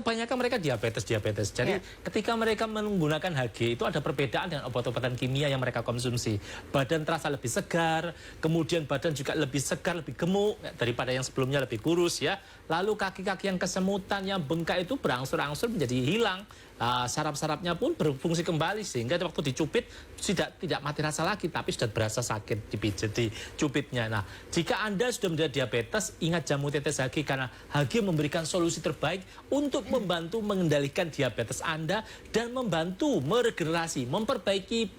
Kebanyakan mereka diabetes. Jadi ketika mereka menggunakan HG itu ada perbedaan dengan obat-obatan kimia yang mereka konsumsi. Badan terasa lebih segar, kemudian badan juga lebih segar, lebih gemuk daripada yang sebelumnya, lebih kurus ya. Lalu kaki-kaki yang kesemutan, yang bengkak itu berangsur-angsur menjadi hilang. Saraf-sarafnya pun berfungsi kembali sehingga waktu dicubit tidak mati rasa lagi, tapi sudah berasa sakit dicubitnya. Nah, jika Anda sudah menderita diabetes, ingat jamu tetes HG karena HG memberikan solusi terbaik untuk membantu mengendalikan diabetes Anda dan membantu meregenerasi, memperbaiki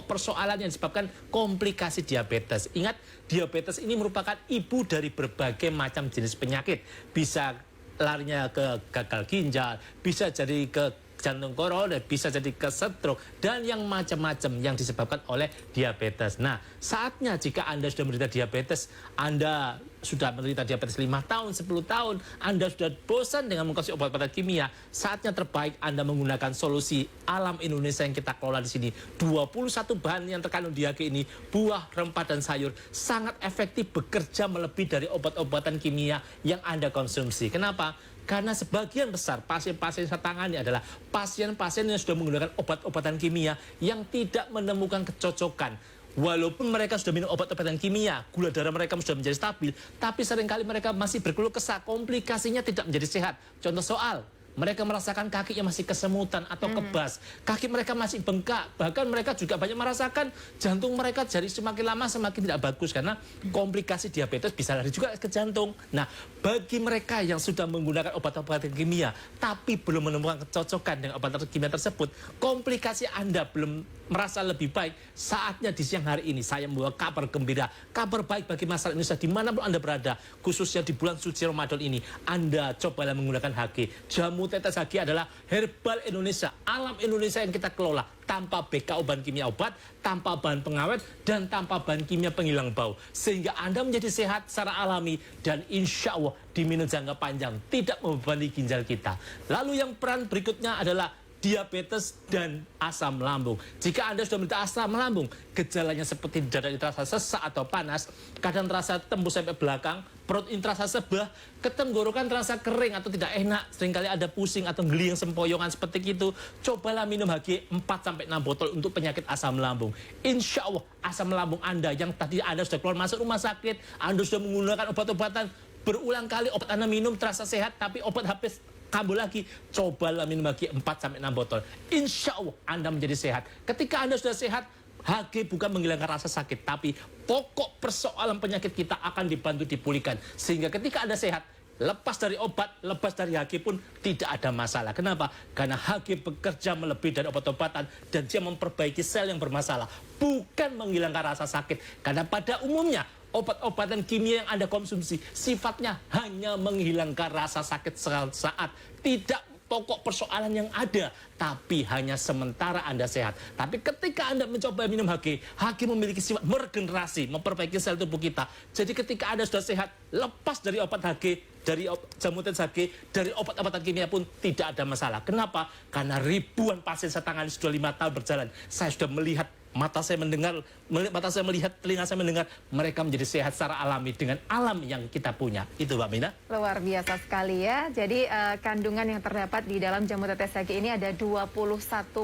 persoalan yang disebabkan komplikasi diabetes. Ingat, diabetes ini merupakan ibu dari berbagai macam jenis penyakit. Bisa larinya ke gagal ginjal, bisa jadi ke jantung koroner, bisa jadi ke stroke, dan yang macam-macam yang disebabkan oleh diabetes. Nah, saatnya jika Anda sudah menderita diabetes, Anda sudah menderita diabetes 5 tahun, 10 tahun, Anda sudah bosan dengan mengkonsumsi obat-obatan kimia, saatnya terbaik Anda menggunakan solusi alam Indonesia yang kita kelola di sini. 21 bahan yang terkandung di HG ini, buah, rempah, dan sayur, sangat efektif bekerja melebihi dari obat-obatan kimia yang Anda konsumsi. Kenapa? Karena sebagian besar pasien-pasien yang saya tangani adalah pasien-pasien yang sudah menggunakan obat-obatan kimia yang tidak menemukan kecocokan. Walaupun mereka sudah minum obat-obatan kimia, gula darah mereka sudah menjadi stabil, tapi seringkali mereka masih berkeluh kesah, komplikasinya tidak menjadi sehat. Contoh soal, mereka merasakan kakinya masih kesemutan atau kebas, kaki mereka masih bengkak, bahkan mereka juga banyak merasakan jantung mereka jadi semakin lama semakin tidak bagus karena komplikasi diabetes bisa lari juga ke jantung. Nah, bagi mereka yang sudah menggunakan obat-obatan kimia tapi belum menemukan kecocokan dengan obat-obatan kimia tersebut, komplikasi Anda belum merasa lebih baik, saatnya di siang hari ini saya membawa kabar gembira, kabar baik bagi masyarakat Indonesia dimanapun Anda berada, khususnya di bulan suci Ramadan ini. Anda cobalah menggunakan HG. Jamu tetes HG adalah herbal Indonesia, alam Indonesia yang kita kelola tanpa BKO bahan kimia obat, tanpa bahan pengawet, dan tanpa bahan kimia penghilang bau, sehingga Anda menjadi sehat secara alami dan insya Allah diminum jangka panjang, tidak membebani ginjal kita. Lalu yang peran berikutnya adalah diabetes dan asam lambung. Jika Anda sudah menderita asam lambung, gejalanya seperti dada terasa sesak atau panas, kadang terasa tembus sampai belakang, perut terasa sebah, ketenggorokan terasa kering atau tidak enak, seringkali ada pusing atau geli yang sempoyongan seperti itu, cobalah minum HG 4-6 botol untuk penyakit asam lambung. Insya Allah asam lambung Anda yang tadi Anda sudah keluar masuk rumah sakit, Anda sudah menggunakan obat-obatan berulang kali, obat Anda minum terasa sehat, tapi obat habis kambuh lagi, cobalah minum HG 4-6 botol. Insya Allah Anda menjadi sehat. Ketika Anda sudah sehat, HG bukan menghilangkan rasa sakit, tapi pokok persoalan penyakit kita akan dibantu dipulihkan. Sehingga ketika Anda sehat, lepas dari obat, lepas dari HG pun tidak ada masalah. Kenapa? Karena HG bekerja melebihi dari obat-obatan dan dia memperbaiki sel yang bermasalah, bukan menghilangkan rasa sakit. Karena pada umumnya obat-obatan kimia yang Anda konsumsi sifatnya hanya menghilangkan rasa sakit saat, tidak pokok persoalan yang ada, tapi hanya sementara Anda sehat. Tapi ketika Anda mencoba minum HG, HG memiliki sifat meregenerasi, memperbaiki sel tubuh kita. Jadi ketika Anda sudah sehat, lepas dari obat HG, dari jamu tetes HG, dari obat-obatan kimia pun tidak ada masalah. Kenapa? Karena ribuan pasien saya tangani sudah 5 tahun berjalan. Saya sudah melihat, mata saya mendengar, mata saya melihat, telinga saya mendengar, mereka menjadi sehat secara alami dengan alam yang kita punya. Itu Mbak Mina. Luar biasa sekali ya. Jadi kandungan yang terdapat di dalam jamu tetes HG ini ada 21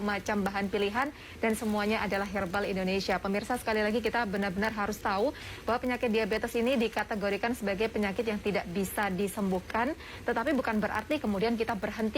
macam bahan pilihan dan semuanya adalah herbal Indonesia. Pemirsa, sekali lagi kita benar-benar harus tahu bahwa penyakit diabetes ini dikategorikan sebagai penyakit yang tidak bisa disembuhkan, tetapi bukan berarti kemudian kita berhenti